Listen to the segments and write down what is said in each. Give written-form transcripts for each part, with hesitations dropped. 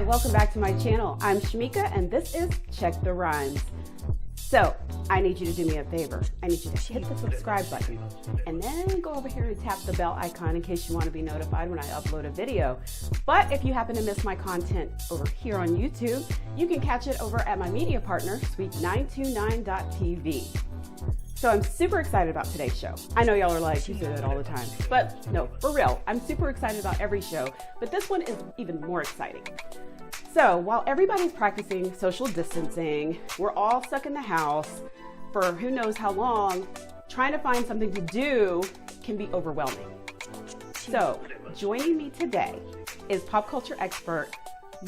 Hi, welcome back to my channel. I'm Shameika and this is Check the Rhymes. So, I need you to do me a favor. I need you to hit the subscribe button and then go over here and tap the bell icon in case you want to be notified when I upload a video. But if you happen to miss my content over here on YouTube, you can catch it over at my media partner, Sweet929.tv. So I'm super excited about today's show. I know y'all are like, you say that all the time, but no, for real, I'm super excited about every show, but this one is even more exciting. So while everybody's practicing social distancing, we're all stuck in the house for who knows how long, trying to find something to do can be overwhelming. So joining me today is pop culture expert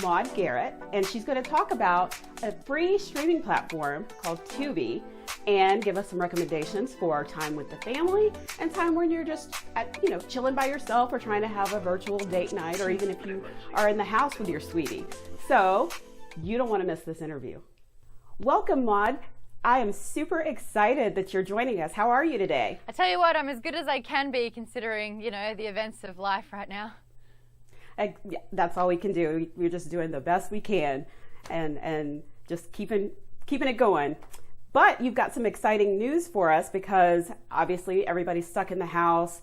Maude Garrett, and she's going to talk about a free streaming platform called Tubi and give us some recommendations for time with the family and time when you're just chilling by yourself or trying to have a virtual date night, or even if you are in the house with your sweetie. So you don't want to miss this interview. Welcome, Maude. I am super excited that you're joining us. How are you today? I tell you what, I'm as good as I can be considering, the events of life right now. Yeah, that's all we can do. We're just doing the best we can and just keeping it going. But you've got some exciting news for us because obviously everybody's stuck in the house.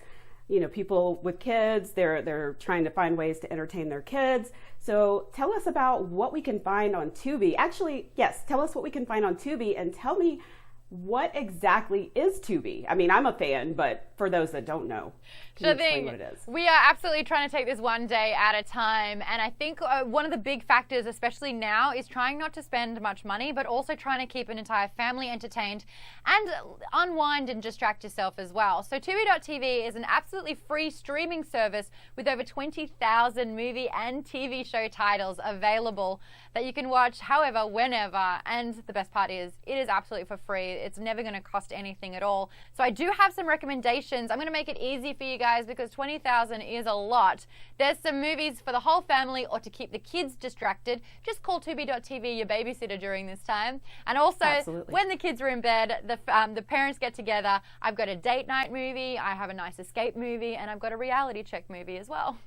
People with kids, they're trying to find ways to entertain their kids. So tell us about what we can find on Tubi. Actually, yes, tell us what we can find on Tubi and tell me what exactly is Tubi? I mean, I'm a fan, but for those that don't know, can you explain what it is? We are absolutely trying to take this one day at a time. And I think one of the big factors, especially now, is trying not to spend much money, but also trying to keep an entire family entertained and unwind and distract yourself as well. So Tubi.tv is an absolutely free streaming service with over 20,000 movie and TV show titles available that you can watch however, whenever. And the best part is it is absolutely for free. It's never going to cost anything at all. So I do have some recommendations. I'm going to make it easy for you guys because 20,000 is a lot. There's some movies for the whole family or to keep the kids distracted. Just call Tubi.tv your babysitter during this time. And also, absolutely, when the kids are in bed, the parents get together. I've got a date night movie, I have a nice escape movie, and I've got a reality check movie as well.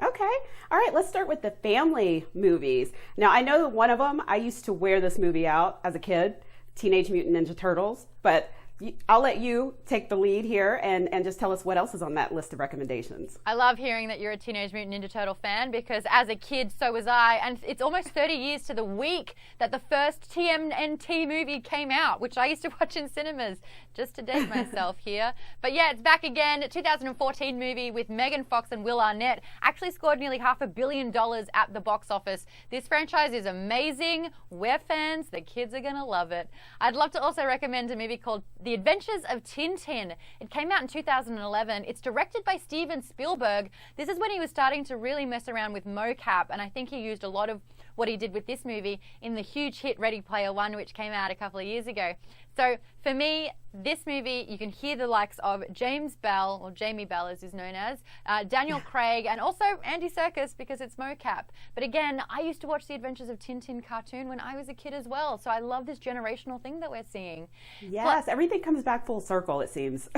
Okay. All right. Let's start with the family movies. Now, I know one of them, I used to wear this movie out as a kid, Teenage Mutant Ninja Turtles, but I'll let you take the lead here and just tell us what else is on that list of recommendations. I love hearing that you're a Teenage Mutant Ninja Turtle fan because as a kid, so was I. And it's almost 30 years to the week that the first TMNT movie came out, which I used to watch in cinemas, just to date myself here. But yeah, it's back again. 2014 movie with Megan Fox and Will Arnett. Actually scored nearly $500 million at the box office. This franchise is amazing. We're fans. The kids are going to love it. I'd love to also recommend a movie called The Adventures of Tintin. It came out in 2011. It's directed by Steven Spielberg. This is when he was starting to really mess around with mocap, and I think he used a lot of what he did with this movie in the huge hit Ready Player One, which came out a couple of years ago. So for me, this movie, you can hear the likes of James Bell, or Jamie Bell as he's known as, Daniel Craig, and also Andy Serkis because it's mocap. But again, I used to watch the Adventures of Tintin cartoon when I was a kid as well. So I love this generational thing that we're seeing. Yes, everything comes back full circle, it seems.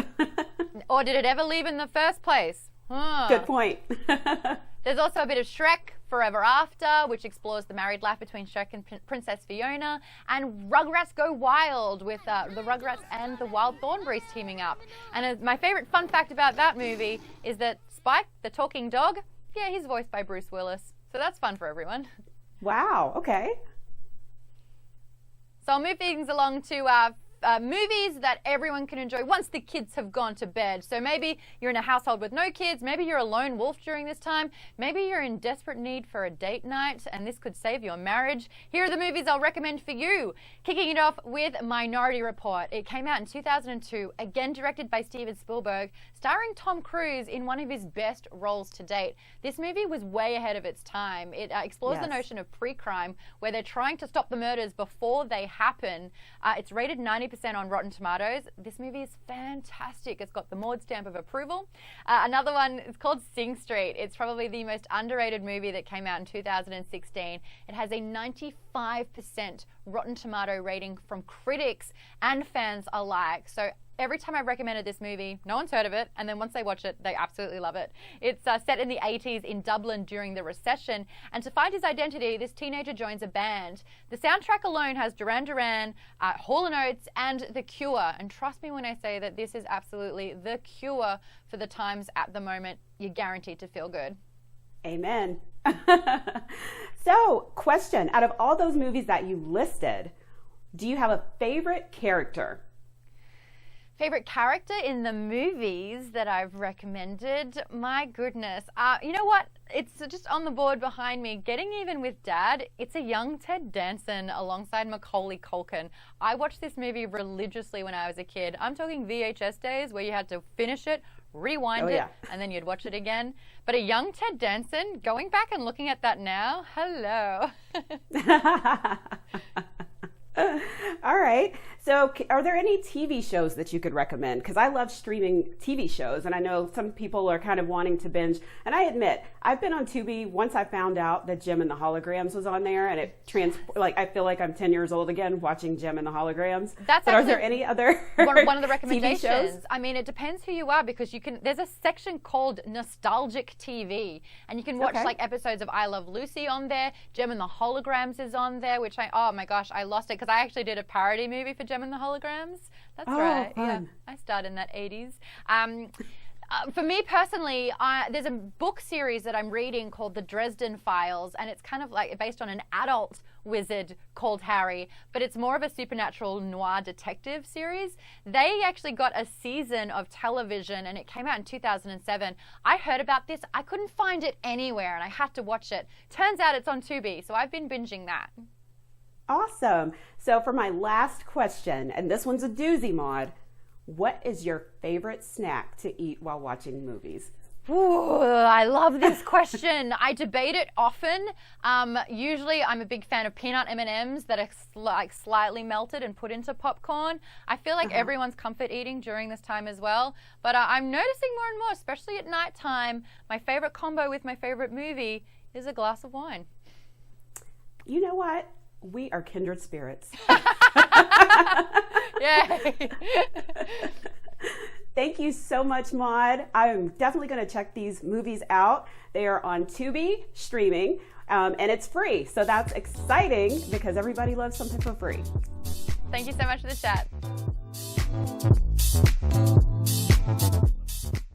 Or did it ever leave in the first place? Good point. There's also a bit of Shrek Forever After, which explores the married life between Shrek and Princess Fiona, and Rugrats Go Wild with the Rugrats and the Wild Thornberrys teaming up. And my favorite fun fact about that movie is that Spike, the talking dog, yeah, he's voiced by Bruce Willis. So that's fun for everyone. Wow, okay. So I'll move things along to movies that everyone can enjoy once the kids have gone to bed. So maybe you're in a household with no kids, maybe you're a lone wolf during this time, maybe you're in desperate need for a date night and this could save your marriage. Here are the movies I'll recommend for you. Kicking it off with Minority Report. It came out in 2002, again directed by Steven Spielberg, starring Tom Cruise in one of his best roles to date. This movie was way ahead of its time. It explores the notion of pre-crime, where they're trying to stop the murders before they happen. It's rated 90% on Rotten Tomatoes. This movie is fantastic. It's got the Maude stamp of approval. Another one is called Sing Street. It's probably the most underrated movie that came out in 2016. It has a 95% Rotten Tomato rating from critics and fans alike. So every time I've recommended this movie, no one's heard of it, and then once they watch it, they absolutely love it. It's set in the 80s in Dublin during the recession, and to find his identity, this teenager joins a band. The soundtrack alone has Duran Duran, Hall & Oates, and The Cure, and trust me when I say that this is absolutely the cure for the times at the moment. You're guaranteed to feel good. Amen. So, question, out of all those movies that you listed, do you have a favorite character? Favorite character in the movies that I've recommended? My goodness. You know what? It's just on the board behind me. Getting Even with Dad, it's a young Ted Danson alongside Macaulay Culkin. I watched this movie religiously when I was a kid. I'm talking VHS days where you had to finish it, rewind it, and then you'd watch it again. But a young Ted Danson, going back and looking at that now, hello. All right. So are there any TV shows that you could recommend? Because I love streaming TV shows, and I know some people are kind of wanting to binge. And I admit, I've been on Tubi once I found out that Jem and the Holograms was on there, and it I feel like I'm 10 years old again watching Jem and the Holograms. That's but are there any other one of the recommendations? TV shows? I mean, it depends who you are, because there's a section called Nostalgic TV, and you can watch like episodes of I Love Lucy on there. Jem and the Holograms is on there, which oh my gosh, I lost it because I actually did a parody movie for Jem and the Holograms. That's right. Fun. Yeah, I starred in that 80s. For me personally, there's a book series that I'm reading called The Dresden Files, and it's kind of like based on an adult wizard called Harry, but it's more of a supernatural noir detective series. They actually got a season of television, and it came out in 2007. I heard about this. I couldn't find it anywhere, and I had to watch it. Turns out it's on Tubi, so I've been binging that. Awesome. So for my last question, and this one's a doozy, Maude, what is your favorite snack to eat while watching movies? Ooh, I love this question. I debate it often. Usually I'm a big fan of peanut M&Ms that are slightly melted and put into popcorn. I feel like everyone's comfort eating during this time as well. But I'm noticing more and more, especially at nighttime, my favorite combo with my favorite movie is a glass of wine. You know what? We are kindred spirits. Yay. Thank you so much, Maude. I'm definitely going to check these movies out. They are on Tubi streaming, and it's free. So that's exciting because everybody loves something for free. Thank you so much for the chat.